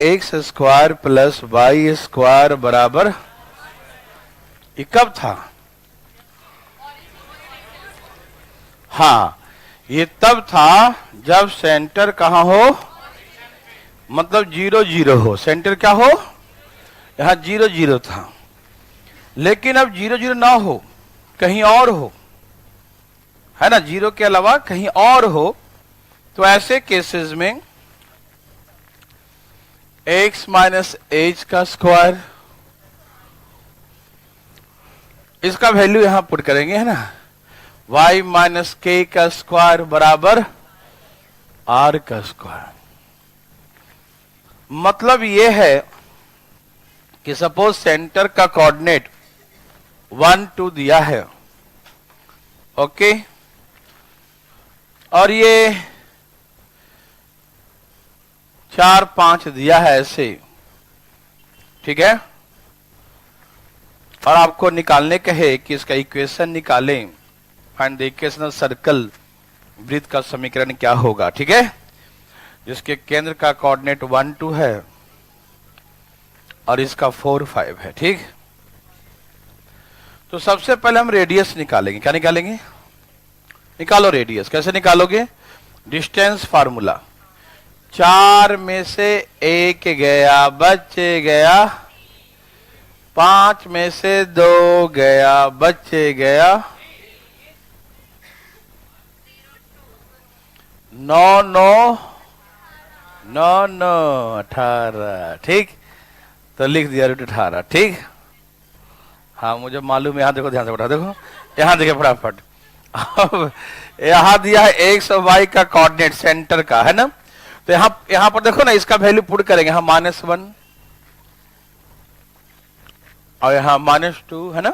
X square plus Y square बराबर, ये कब था? हाँ, ये तब था जब सेंटर कहां हो, मतलब 0 0 हो। सेंटर क्या हो? यहां 0 0 था, लेकिन अब 0 0 ना हो, कहीं और हो, है ना, 0 के अलावा कहीं और हो, तो ऐसे केसेस में x माइनस एच का स्क्वायर, इसका वैल्यू यहां पुट करेंगे, है ना, y माइनस के का स्क्वायर बराबर r का स्क्वायर। मतलब यह है कि सपोज सेंटर का कोऑर्डिनेट 1 2 दिया है, ओके, और ये 4 5 दिया है ऐसे, ठीक है, और आपको निकालने कहे कि इसका इक्वेशन निकालें, find the equation of circle, वृत्त का समीकरण क्या होगा, ठीक है, जिसके केंद्र का कोऑर्डिनेट 1 2 है और इसका 4 5 है, ठीक। तो सबसे पहले हम रेडियस निकालेंगे। क्या निकालेंगे? निकालो रेडियस। कैसे निकालोगे? डिस्टेंस फार्मूला, 4 में से 1 गया, बच गया 5 में से 2 गया, बच गया 9 9 9 9 18, ठीक। तो लिख दिया √18, ठीक। हाँ, मुझे मालूम है। यहां देखो, ध्यान से पढ़ा, देखो यहां देखिए फटाफट। अब यहां दिया है एक्स और वाई का कोऑर्डिनेट सेंटर का, है ना, तो यहां पर देखो ना, इसका वैल्यू पुट करेंगे, यहां -1 और यहां -2, है ना,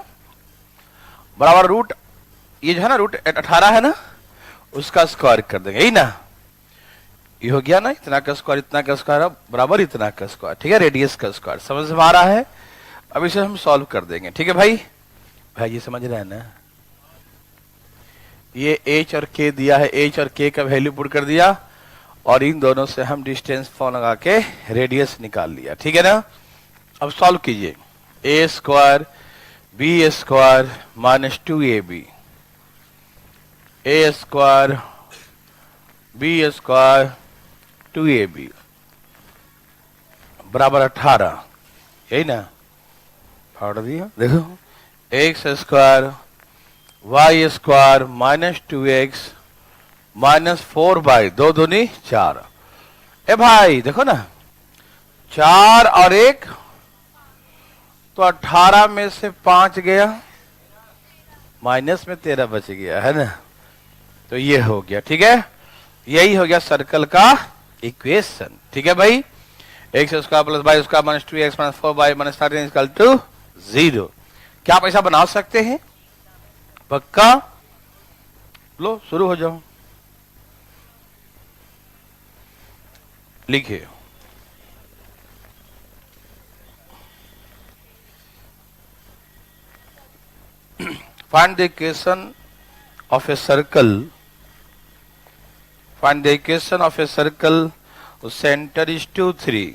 बराबर रूट, ये जो है ना √18 है ना, उसका स्क्वायर कर देंगे, यही ना, ये हो गया ना, इतना का स्क्वायर, इतना का स्क्वायर बराबर इतना का स्क्वायर, ठीक है, रेडियस का स्क्वायर। समझ में आ रहा है? अब इसे हम सॉल्व कर देंगे, ठीक है भाई। भाई ये समझ रहे हैं ना, ये h और k दिया है, h और k का वैल्यू पुट कर दिया और इन दोनों से हम डिस्टेंस फॉर्म लगा के रेडियस निकाल लिया, ठीक है ना। अब सॉल्व कीजिए, a square b square -2ab, a square b square 2ab बराबर 18, यही ना, फाड़ दिया। देखो, x square y square -2x -4 2 दूनी 4। ए भाई देखो ना, 4 और 1 तो 18 में से 5 गया, माइनस में 13 बच गया, है ना, तो ये हो गया, ठीक है। यही हो गया सर्कल का इक्वेशन, ठीक है भाई। X square plus Y square -2x -4y -13 = 0। क्या आप ऐसा बना सकते हैं? पक्का? लो शुरू हो जाओ, लिखिए। Find the equation of a circle, find the equation of a circle centre is 2 3।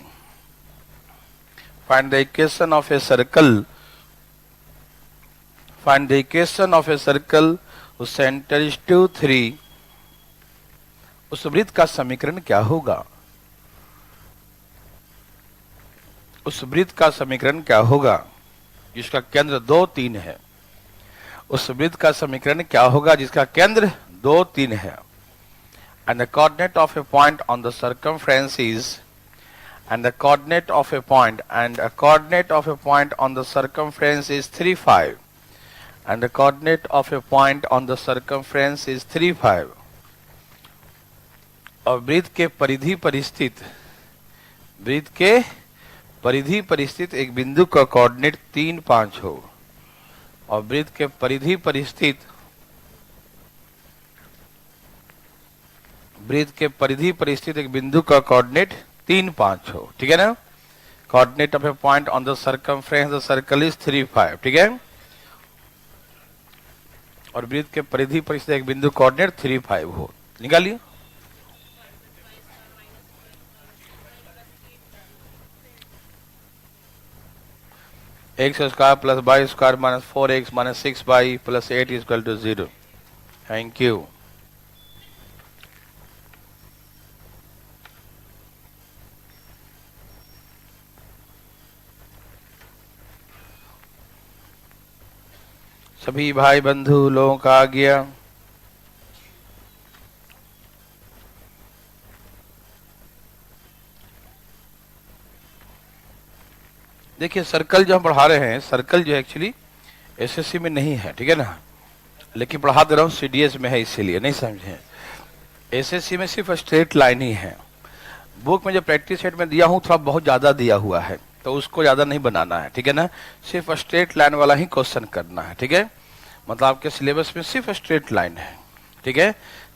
Find the equation of a circle, find the equation of a circle centre is 2 3। उस वृत्त का समीकरण क्या होगा? उस वृत्त का समीकरण क्या होगा जिसका केंद्र 2 3 है? उस वृत्त का समीकरण क्या होगा जिसका केंद्र 2 3 है? And the coordinate of a point on the circumference is, and the coordinate of a point, and a coordinate of a point on the circumference is 3 5, and the coordinate of a point on the circumference is 3 5। और वृत्त के परिधि पर स्थित, वृत्त के परिधि पर स्थित एक बिंदु का कोऑर्डिनेट 3 5 हो, और वृत्त के परिधि पर स्थित, वृत्त के परिधि पर स्थित एक बिंदु का कोऑर्डिनेट 3 5 हो, ठीक है ना। Coordinate of A point on the circumference the circle is 3 5, ठीक है। और वृत्त के परिधि पर स्थित एक बिंदु कोऑर्डिनेट 3 5 हो, निकालिए। X square plus Y square minus 4x minus 6y plus 8 equal to 0। Thank you. सभी भाई बंधु लोगों का आ गया। देखिए सर्कल जो हम पढ़ा रहे हैं, सर्कल जो एक्चुअली एसएससी में नहीं है, ठीक है ना, लेकिन पढ़ा दे रहा हूँ सीडीएस में है, इसीलिए नहीं समझे। एसएससी में सिर्फ स्ट्रेट लाइन ही है। बुक में जो प्रैक्टिस सेट में दिया हूँ थोड़ा बहुत ज्यादा दिया हुआ है, तो उसको ज्यादा नहीं बनाना है, ठीक है ना। सिर्फ स्ट्रेट लाइन वाला ही क्वेश्चन करना है, ठीक है। मतलब आपके सिलेबस में सिर्फ स्ट्रेट लाइन है, ठीक है।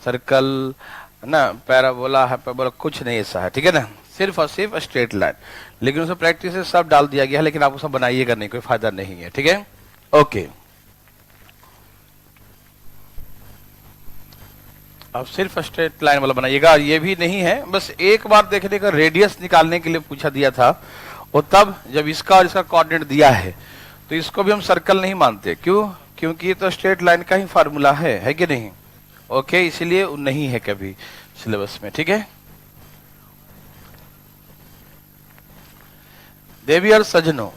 सर्कल ना, पैराबोला, हाइपरबोला कुछ नहीं ऐसा है, ठीक है ना। सिर्फ और सिर्फ स्ट्रेट लाइन, लेकिन उसमें प्रैक्टिस से सब डाल दिया गया है, लेकिन आप उसे बनाइएगा नहीं, कोई फायदा नहीं है, ठीक है। ओके, अब सिर्फ स्ट्रेट लाइन वाला बनाइएगा। ये भी नहीं है, बस एक बार देखने का रेडियस निकालने के लिए पूछा दिया था, और तब जब इसका और इसका कोऑर्डिनेट दिया है तो इसको भी हम सर्कल नहीं मानते। क्यों? क्योंकि ये तो स्ट्रेट लाइन का ही फार्मूला है कि नहीं। ओके, इसीलिए नहीं है कभी सिलेबस में, ठीक है। देवी और सजनों,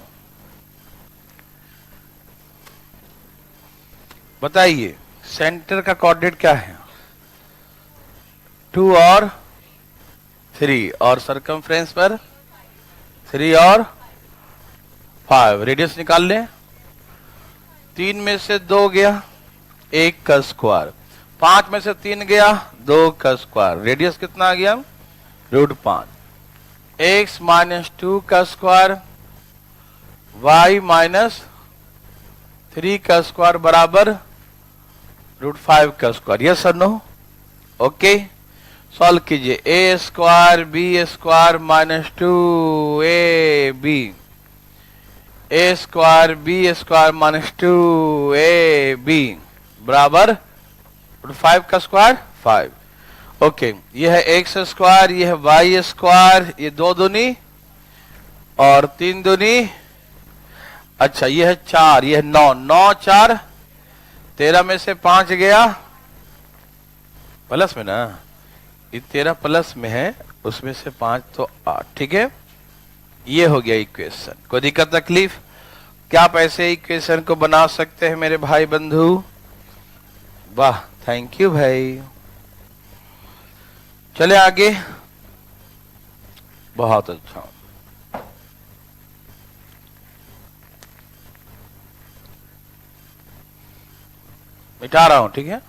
बताइए सेंटर का कोऑर्डिनेट क्या है? 2 और 3, और सरकमफ्रेंस पर 3 और 5। रेडियस निकाल लें। 3 में से 2 गया, 1 का स्क्वायर। 5 में से 3 गया, 2 का स्क्वायर। रेडियस कितना आ गया? √5। x माइनस 2 का स्क्वायर, y माइनस 3 का स्क्वायर बराबर √5 का स्क्वायर। यस और नो? ओके, सॉल्व कीजिए। ए square B square minus 2ab, A square B square minus 2ab बराबर √5 का स्क्वायर 5। ओके, ये है एक्स स्क्वायर, ये है वाई स्क्वायर, ये 2 दूनी और 3 दूनी, अच्छा ये है 4, ये है 9, 9 4 13 में से 5 गया प्लस में ना, ये 13 प्लस में है, उसमें से 5 तो 8, ठीक है। ये हो गया इक्वेशन। कोई दिक्कत तकलीफ? क्या आप ऐसे इक्वेशन को बना सकते हैं मेरे भाई बंधु? वाह, थैंक यू भाई। चले आगे। बहुत अच्छा, मिटा रहा हूं, ठीक है।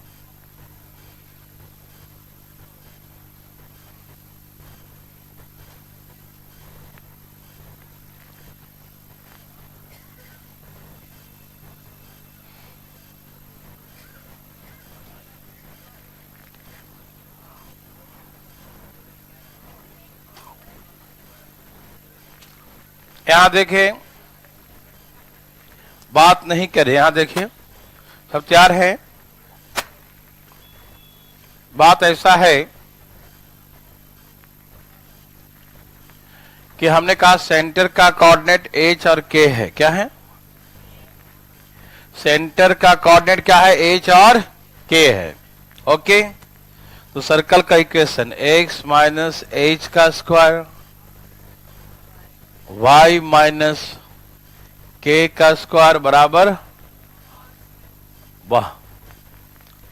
यहां देखें, बात नहीं करे, यहां देखिए, सब तैयार है। बात ऐसा है कि हमने कहा सेंटर का कोऑर्डिनेट h और k है। क्या है? सेंटर का कोऑर्डिनेट क्या है? h और k है। ओके, तो सर्कल का इक्वेशन x माइनस h का स्क्वायर, y माइनस k का स्क्वायर बराबर वाह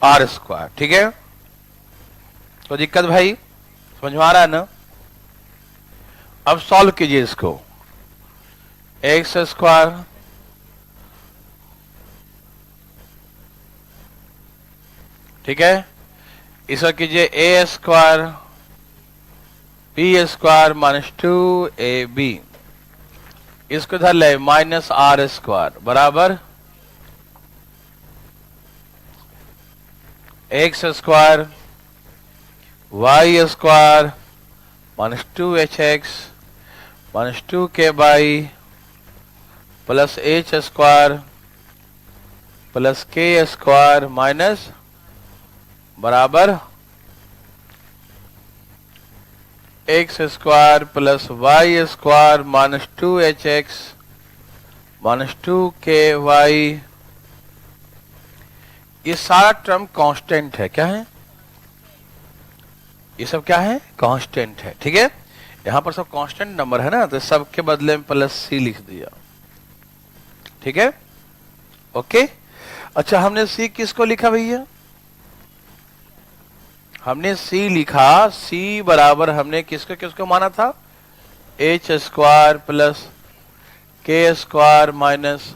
r स्क्वायर, ठीक है। तो दिक्कत भाई समझ में आ रहा है ना? अब सॉल्व कीजिए इसको। एक्स स्क्वायर ठीक है, इसका कीजिए ए square B square minus 2ab, इसको इधर ले माइनस r स्क्वायर बराबर x square y square minus 2hx minus 2k plus h square plus k square minus बराबर x square plus Y square minus 2hx -2ky, ये सारा term constant है। क्या है? ये सब क्या है? कांस्टेंट है। ठीक है, यहां पर सब कांस्टेंट नंबर है ना, तो सब के बदले में +c लिख दिया। ठीक है, ओके। अच्छा, हमने c किसको लिखा भैया? हमने c लिखा, c बराबर हमने किसको किसको माना था? h² प्लस k² माइनस,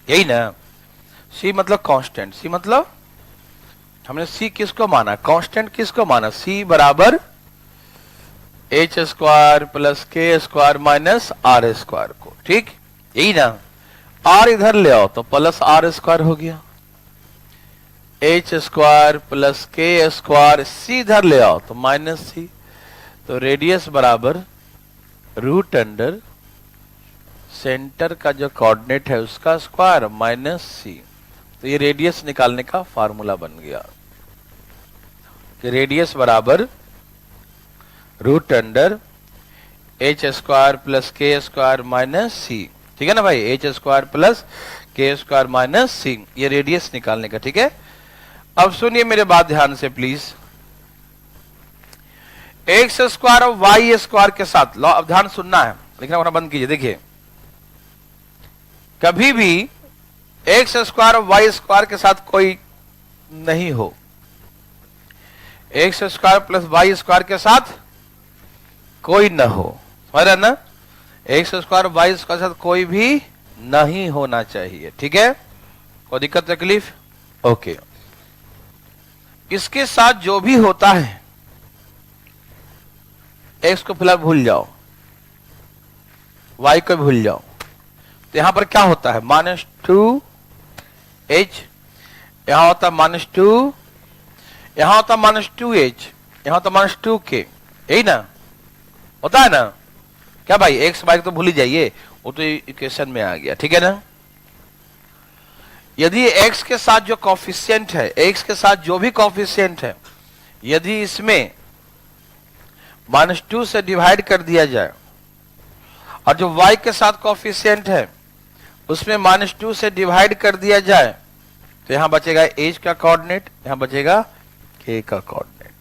यही ना? c मतलब कांस्टेंट, c मतलब हमने c किसको माना? कांस्टेंट किसको माना? c बराबर h² plus k² minus r² को। ठीक, यही ना? r इधर ले आओ तो प्लस r² हो गया, h² प्लस k², c इधर ले आओ तो माइनस c, तो रेडियस बराबर रूट अंडर सेंटर का जो कोऑर्डिनेट है उसका स्क्वायर माइनस c। तो ये रेडियस निकालने का फार्मूला बन गया कि रेडियस बराबर root under h² plus k² minus c। ठीक है ना भाई, h² plus k² minus c, ये रेडियस निकालने का। ठीक है, अब सुनिए मेरे बात ध्यान से प्लीज। x² और y² के साथ लॉ, अब ध्यान सुनना है, लिखना वरना बंद कीजिए। देखिए, कभी भी x² और y² के साथ कोई नहीं हो, x² प्लस y² के साथ कोई न हो, समझ रहे ना? x² और y² के साथ कोई भी नहीं होना चाहिए। ठीक है, कोई दिक्कत तकलीफ? ओके। इसके साथ जो भी होता है, x को फिलहाल भूल जाओ, y को भूल जाओ, तो यहां पर क्या होता है? -2h, यहां होता है -2, यहां होता है -2h, यहां होता है -2k, यही ना होता है ना? क्या भाई, x y तो भूल ही जाइए, वो तो इक्वेशन में आ गया। ठीक है ना? यदि x के साथ जो कॉफिशिएंट है, x के साथ जो भी कॉफिशिएंट है, यदि इसमें -2 से डिवाइड कर दिया जाए, और जो y के साथ कॉफिशिएंट है उसमें -2 से डिवाइड कर दिया जाए, तो यहां बचेगा h का कोऑर्डिनेट, यहां बचेगा k का कोऑर्डिनेट।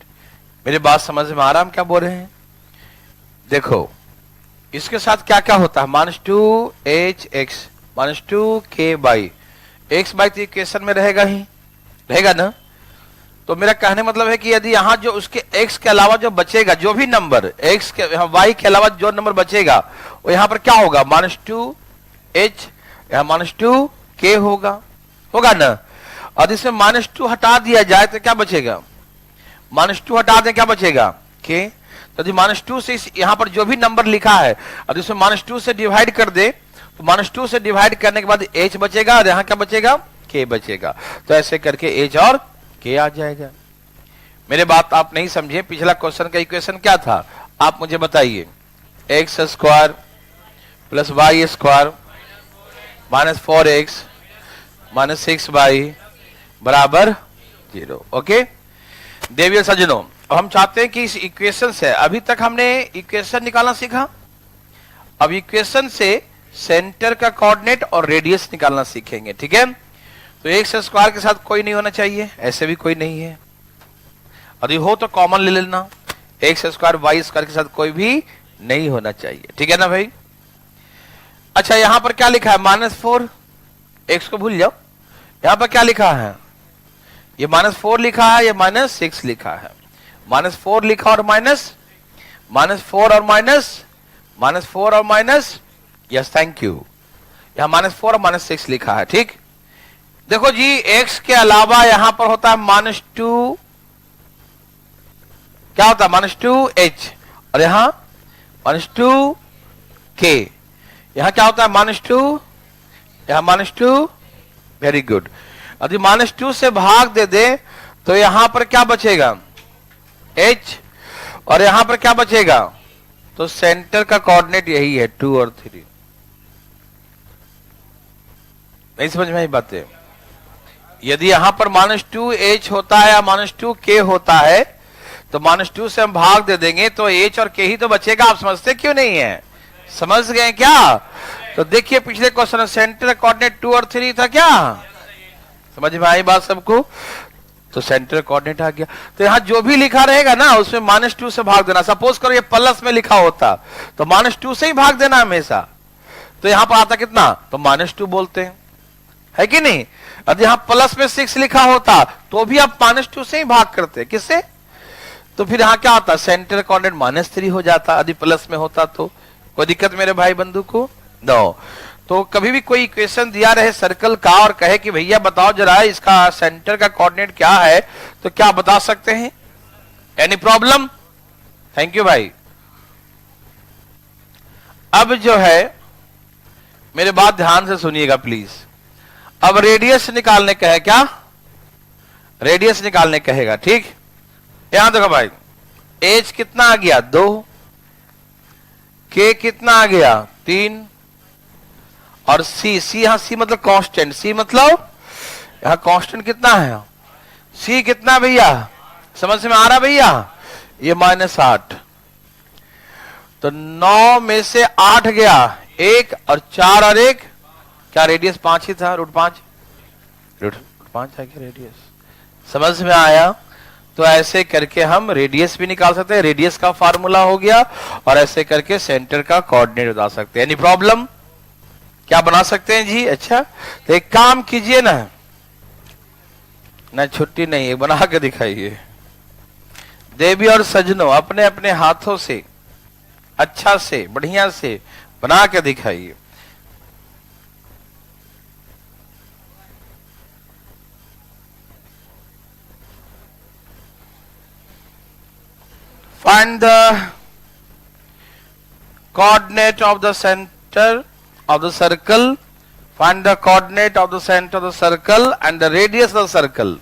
मेरी बात समझ में आ रहा है हम क्या बोल रहे हैं? देखो, इसके साथ क्या क्या होता है? -2hx -2ky, x बाई तो इक्वेशन में रहेगा ही, रहेगा ना? तो मेरा कहने मतलब है कि यदि यहां जो उसके x के अलावा जो बचेगा, जो भी नंबर x के y के अलावा जो नंबर बचेगा, वो यहां पर क्या होगा? -2h, यहां -2k होगा, होगा ना? और इसमें -2 हटा दिया जाए तो क्या बचेगा? -2 हटा दें, क्या बचेगा? k। तो यदि -2 से यहां पर जो भी नंबर लिखा है, और इसमें -2 से डिवाइड कर दे, तो -2 से डिवाइड करने के बाद h बचेगा, और यहां क्या बचेगा? k बचेगा। तो ऐसे करके h और k आ जाएगा। मेरे बात आप नहीं समझे, पिछला क्वेश्चन का इक्वेशन क्या था आप मुझे बताइए? x² plus y² minus 4x minus 6y बराबर 0। ओके देवियों सज्जनों, अब हम चाहते हैं कि इस इक्वेशन से, अभी तक हमने इक्वेशन निकालना सीखा, अब इक्वेशन से सेंटर का कोऑर्डिनेट और रेडियस निकालना सीखेंगे। ठीक है, तो x² के साथ कोई नहीं होना चाहिए, ऐसे भी कोई नहीं है, यदि हो तो कॉमन ले लेना, x² y² के साथ कोई भी नहीं होना चाहिए। ठीक है ना भाई? अच्छा, यहां पर क्या लिखा है? -4, x को भूल जाओ, यहां पर क्या लिखा है? ये -4 लिखा है, ये -6 लिखा है, -4 लिखा और -4 और -4 और माइनस, यस थैंक यू, यहां -4 और -6 लिखा है। ठीक, देखो जी, x के अलावा यहां पर होता है -2, क्या होता है? -2h, और यहां -2k, यहां क्या होता है? -2, यहां -2, वेरी गुड। यदि -2 से भाग दे दे तो यहां पर क्या बचेगा? h, और यहां पर क्या बचेगा? तो सेंटर का कोऑर्डिनेट यही है, 2 और 3। नहीं समझ में आई बातें? यदि यहां पर -2h होता है या -2k होता है, तो -2 से हम भाग दे देंगे तो h और k ही तो बचेगा। आप समझते क्यों नहीं है? समझ गए क्या? तो देखिए पिछले क्वेश्चन में सेंटर कोऑर्डिनेट 2 और 3 था क्या? समझ में आई बात सबको? तो सेंटर कोऑर्डिनेट आ गया। तो यहां जो भी लिखा रहेगा ना उसमें -2 से भाग देना। सपोज करो ये प्लस में लिखा होता तो -2 से ही भाग देना हमेशा। तो यहां पर आता कितना? तो -2 बोलते हैं, है कि नहीं? यदि यहां प्लस में 6 लिखा होता तो भी आप -2 से ही भाग करते। किससे? तो फिर यहां क्या आता? सेंटर कोऑर्डिनेट -3 हो जाता यदि प्लस में होता तो। कोई दिक्कत मेरे भाई बंधु को? नो। तो कभी भी कोई इक्वेशन दिया रहे सर्कल का और कहे कि भैया बताओ जरा इसका सेंटर का कोऑर्डिनेट क्या है, तो क्या बता सकते हैं? Any problem? थैंक यू भाई। अब जो है मेरे बात ध्यान से सुनिएगा प्लीज। अब रेडियस निकालने का है क्या? रेडियस निकालने कहेगा, ठीक? यहां देखो भाई, एच कितना आ गया? 2, के कितना आ गया? 3, और सी, यहां सी मतलब कांस्टेंट, सी मतलब यहां कांस्टेंट कितना है? सी कितना भैया? समझ में आ रहा भैया? ये -8। तो 9 में से 8 गया, 1 और 4 और 1, क्या रेडियस 5 ही था? √5 है क्या रेडियस? समझ में आया? तो ऐसे करके हम रेडियस भी निकाल सकते हैं, रेडियस का फार्मूला हो गया, और ऐसे करके सेंटर का कोऑर्डिनेट बता सकते हैं। Any problem? क्या बना सकते हैं जी? अच्छा, तो एक काम कीजिए ना छुट्टी नहीं है, बना के दिखाइए। देवी और सजनों अपने अपने हाथों से अच्छा से बढ़िया से बना के दिखाइए। Find the coordinate of the center of the circle. Find the coordinate of the center of the circle and the radius of the circle.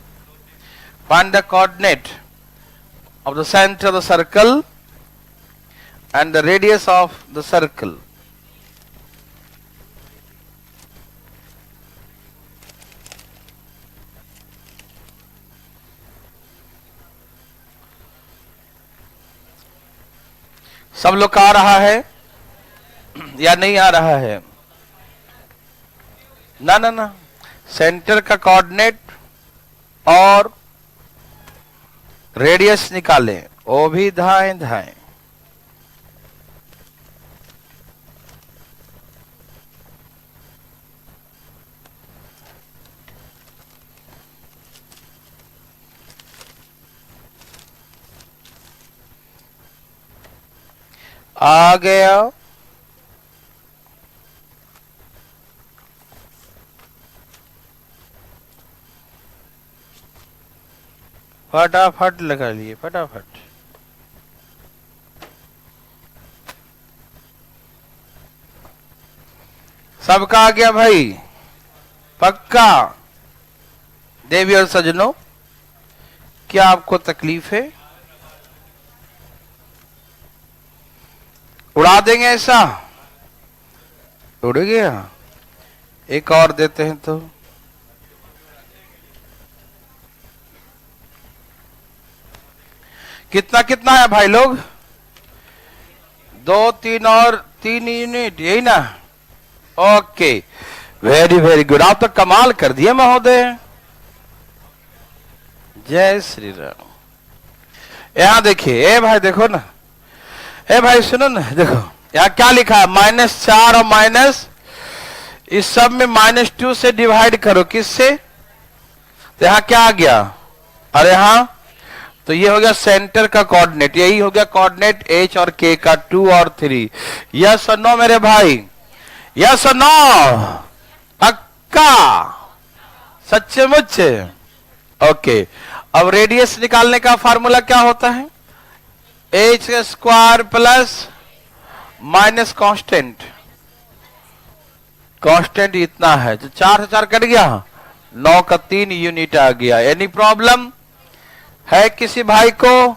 Find the coordinate of the center of the circle and the radius of the circle. सब लोग का आ रहा है या नहीं आ रहा है? ना सेंटर का कोऑर्डिनेट और रेडियस निकालें, वो भी धाएं धाएं। आ गया? फटाफट लगा लिए, फटाफट। सबका आ गया भाई? पक्का? देवी और सजनों, क्या आपको तकलीफ है? उड़ा देंगे ऐसा? उड़ गया? एक और देते हैं तो। कितना कितना है भाई लोग? 2, 3 और 3 यूनिट, यही ना? Okay, very very good. आप तो कमाल कर दिए महोदय। जय श्री राम। यहां देखिए, ए भाई देखो ना, ए भाई सुनो ना, देखो यहां क्या लिखा है? -4 और माइनस, इस सब में -2 से डिवाइड करो। किससे? तो यहां क्या आ गया? और यहां तो ये हो गया सेंटर का कोऑर्डिनेट, यही हो गया कोऑर्डिनेट एच और के का, 2 और 3। यस और नो मेरे भाई? यस और नो? पक्का? सच्चे मुच्चे? ओके। अब रेडियस निकालने का फार्मूला क्या होता है? H square plus minus constant. Constant इतना है तो 4 से 4 कट गया, 9 का 3 यूनिट आ गया। एनी प्रॉब्लम है किसी भाई को?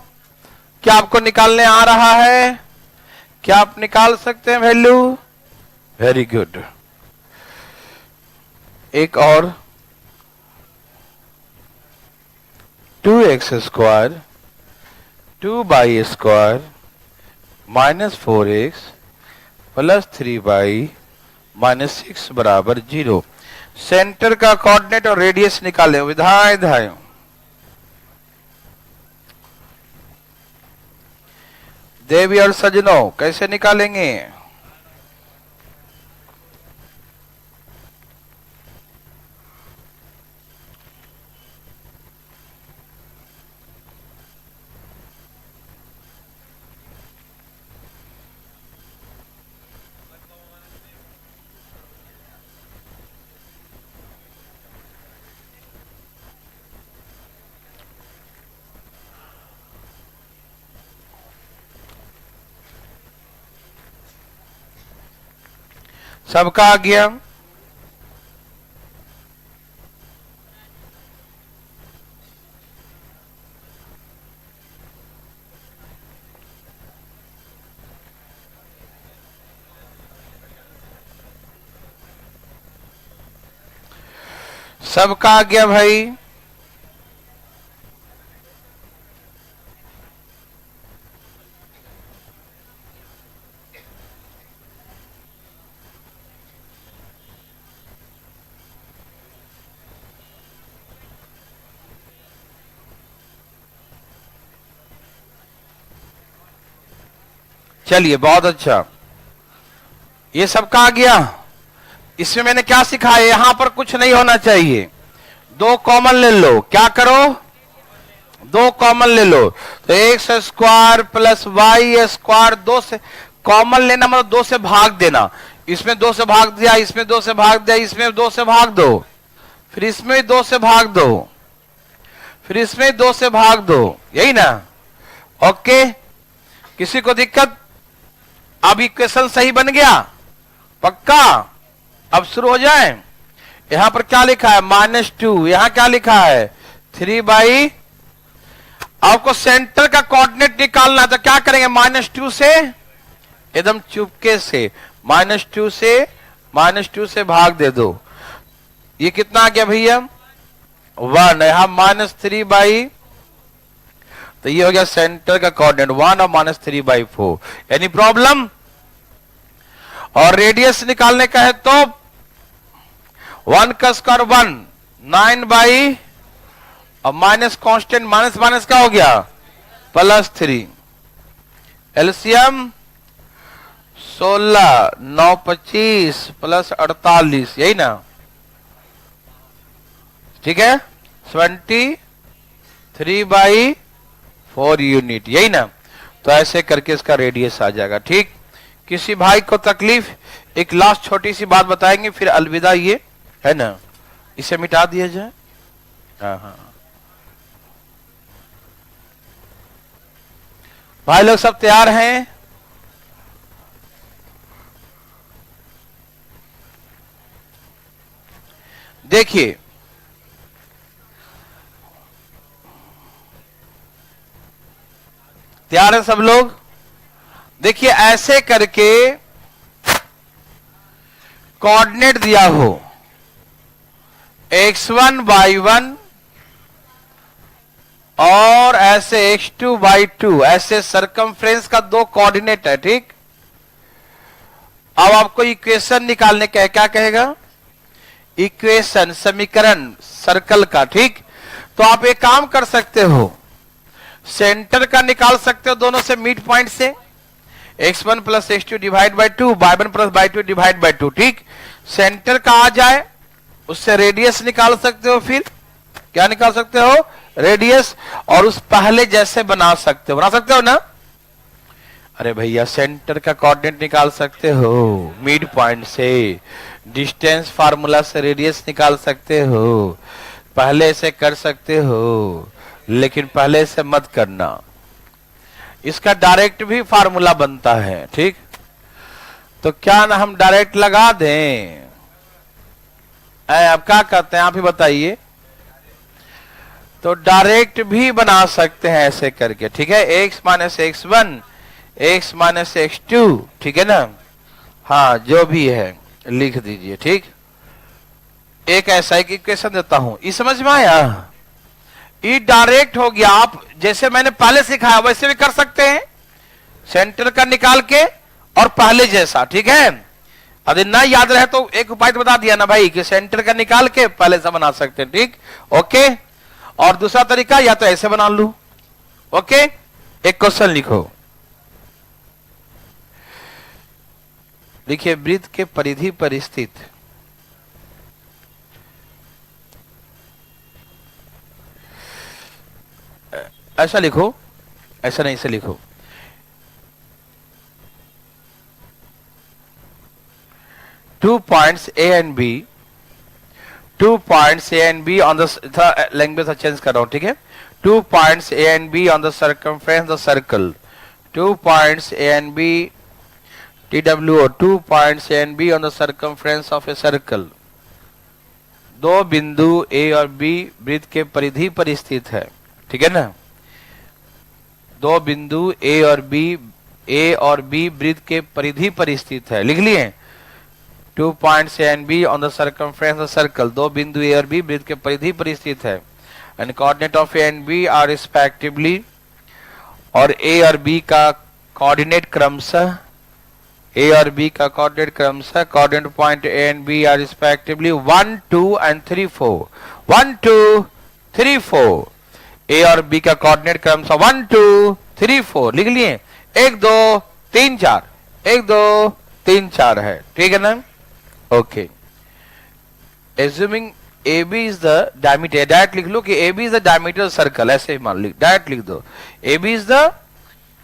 क्या आपको निकालने आ रहा है? क्या आप निकाल सकते हैं वैल्यू? Very good. एक और, 2x square 2y² -4x + 3y -6 बराबर 0। सेंटर का कोऑर्डिनेट और रेडियस निकाले विधाय धाय। देवी और सज्जनों कैसे निकालेंगे? सबका आ गया? सबका आ गया भाई? चलिए बहुत अच्छा, ये सबका आ गया। इसमें मैंने क्या सिखाया, यहां पर कुछ नहीं होना चाहिए, दो कॉमन ले लो। क्या करो? दो कॉमन ले लो। तो x square plus Y square, दो से कॉमन लेना मतलब दो से भाग देना। इसमें दो से भाग दिया, इसमें दो से भाग दिया, इसमें दो से भाग दो, फिर इसमें दो से भाग दो, फिर इसमें दो से भाग दो, यही ना? ओके, किसी को दिक्कत? अब इक्वेशन सही बन गया? पक्का? अब शुरू हो जाए। यहां पर क्या लिखा है? -2। यहां क्या लिखा है? 3/। आपको सेंटर का कोऑर्डिनेट निकालना है तो क्या करेंगे? -2 से एकदम चुपके से -2 से भाग दे दो। ये कितना आ गया भैया? 1। यहां -3/। तो ये हो गया सेंटर का कोऑर्डिनेट 1 और -3/4। Any problem? और रेडियस निकालने का है तो 1 का स्क्वायर 1, 9/। और माइनस कांस्टेंट, माइनस माइनस का हो गया +3। एलसीएम 16, 9 25 प्लस 48, यही ना? ठीक है, 23/4 यूनिट, यही ना? तो ऐसे करके इसका रेडियस आ जाएगा। ठीक, किसी भाई को तकलीफ? एक लास्ट छोटी सी बात बताएंगे फिर अलविदा, ये है ना? इसे मिटा दिया जाए। हाँ हाँ, भाई लोग सब तैयार हैं? देखिए, तैयार है सब लोग? देखिए, ऐसे करके कोऑर्डिनेट दिया हो x1 y1 और ऐसे x2 y2, ऐसे सरकमफ्रेंस का दो कोऑर्डिनेट है। ठीक, अब आपको इक्वेशन निकालने का है। क्या कहेगा? इक्वेशन, समीकरण सर्कल का। ठीक, तो आप एक काम कर सकते हो, सेंटर का निकाल सकते हो दोनों से, मिड पॉइंट से x1 plus x2 divide by 2, y1 plus y2 divide by 2। ठीक, सेंटर का आ जाए उससे रेडियस निकाल सकते हो। फिर क्या निकाल सकते हो? रेडियस। और उस पहले जैसे बना सकते हो ना? अरे भैया, सेंटर का कोऑर्डिनेट निकाल सकते हो मिड पॉइंट से, डिस्टेंस फार्मूला से रेडियस निकाल सकते हो, पहले से कर सकते हो, लेकिन पहले से मत करना, इसका डायरेक्ट भी फार्मूला बनता है। ठीक, तो क्या ना हम डायरेक्ट लगा दें? आप क्या कहते हैं, आप ही बताइए। तो डायरेक्ट भी बना सकते हैं ऐसे करके। ठीक है, x minus x1, x minus x2, ठीक है ना? हाँ, जो भी है लिख दीजिए। ठीक, एक ऐसा एक इक्वेशन देता हूं, इस समझ में आया? ये डायरेक्ट हो गया। आप जैसे मैंने पहले सिखाया वैसे भी कर सकते हैं, सेंटर का निकाल के और पहले जैसा। ठीक है, यदि ना याद रहे तो एक उपाय तो बता दिया ना भाई कि सेंटर का निकाल के पहले से बना सकते हैं, ठीक, ओके। और दूसरा तरीका या तो ऐसे बना लू, ओके। एक क्वेश्चन लिखो, देखिए वृत्त के परिधि पर स्थित ऐसा लिखो, ऐसा नहीं से लिखो, two points A and B, 2 points A and B on the language change कर रहा हूं, ठीक है। 2 points A and B on the circumference of the circle, 2 points A and B TWO, 2 points A and B on the circumference of a circle। दो बिंदु A और B वृत्त के परिधि पर स्थित है, ठीक है ना। दो बिंदु A और B वृत्त के परिधि पर स्थित है, लिख लिए। 2 points A and B on the circumference of the circle, दो बिंदु A और B वृत्त के परिधि पर स्थित है। And coordinate of A and B are respectively, और A और B का कोऑर्डिनेट क्रमशः, A और B का कोऑर्डिनेट क्रमशः, coordinate point A and B are respectively 1, 2 and 3, 4, 1, 2, 3, 4। A और B का कोऑर्डिनेट क्रमशः 1, 2, 3, 4, लिख लिए। 1, 2, 3, 4, 1, 2, 3, 4 है, ठीक है ना, okay. Assuming AB is the diameter, direct लिख लो कि AB is the diameter of circle, ऐसे ही मान लिख, डायरेक्ट लिख दो AB is the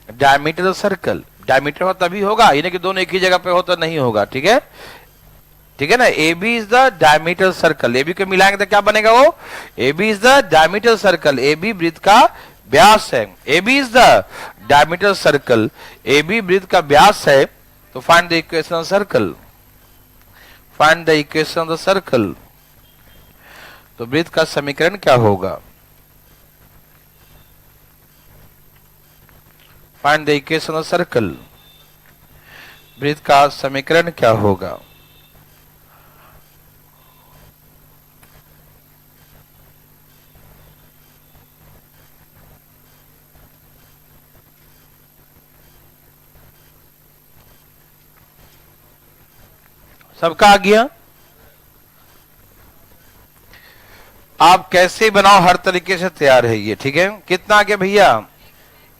diameter of circle। Diameter हो तभी होगा, यानी कि दोनों एक ही जगह पे हो तो नहीं होगा, ठीक है, ठीक है ना। AB is the diameter circle, AB को मिलाएंगे तो क्या बनेगा वो, AB is the diameter circle, AB वृत्त का व्यास है। AB is the diameter circle, AB वृत्त का व्यास है, तो find the equation of circle, find the equation of the circle. तो वृत्त का समीकरण क्या होगा, find the equation of circle, वृत्त का समीकरण क्या होगा। सबका आ गया, आप कैसे बनाओ हर तरीके से तैयार है ये, ठीक है। कितना आ गया भैया,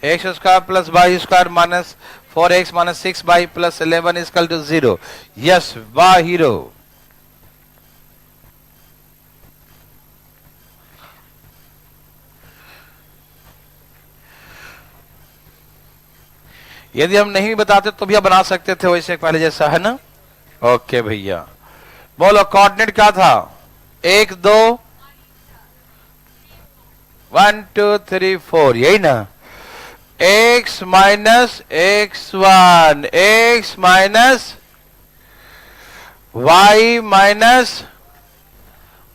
x square plus Y square minus 4x minus 6y plus 11 equal to 0। Yes, वाह हीरो। यदि हम नहीं बताते तो भी आप बना सकते थे वैसे पहले जैसा, है ना। ओके भैया, बोलो कोऑर्डिनेट क्या था, 1, 2, 1, 2, 3, 4, यही ना। x minus x1, x minus y minus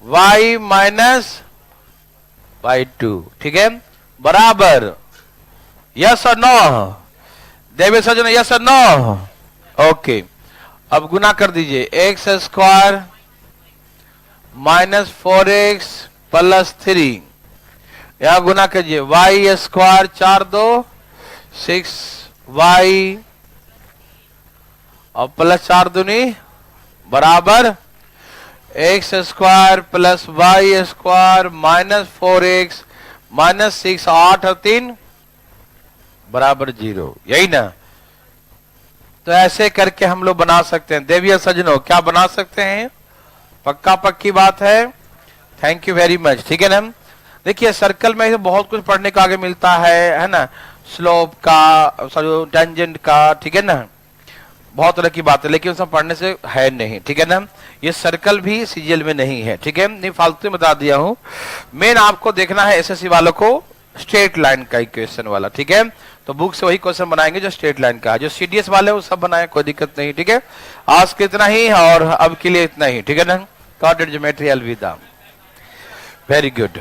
y minus y2, ठीक है, बराबर। यस और नो देवे सजन, यस और नो, ओके। अब गुना कर दीजिए, x square minus 4x plus 3, यहां गुना कीजिए, वाई स्क्वायर 4, 2, 6y और प्लस 4 दूनी बराबर x square plus Y square minus 4x minus 6, 8 और 3 बराबर 0, यही ना। तो ऐसे करके हम लोग बना सकते हैं। देविया सजनों, क्या बना सकते हैं, पक्का पक्की बात है। थैंक यू वेरी मच, ठीक है ना। देखिए सर्कल में बहुत कुछ पढ़ने को आगे मिलता है ना, स्लोप का, सॉरी टेंजेंट का, ठीक है ना, बहुत तरह की बात है, लेकिन उसमें पढ़ने से है नहीं, ठीक है ना। ये सर्कल भी सीजीएल में नहीं है, ठीक है, नहीं फालतू में बता दिया हूं। मेन आपको देखना है एसएससी वालों को स्ट्रेट लाइन का इक्वेशन वाला, ठीक है। तो बुक से वही क्वेश्चन बनाएंगे जो स्ट्रेट लाइन का है, जो सीडीएस वाले वो सब बनाए, कोई दिक्कत नहीं, ठीक है। आज के इतना ही और अब के लिए इतना ही, ठीक है ना। कोऑर्डिनेट ज्योमेट्री अलविदा, वेरी गुड।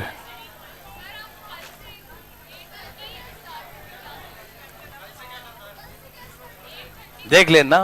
देख लेना।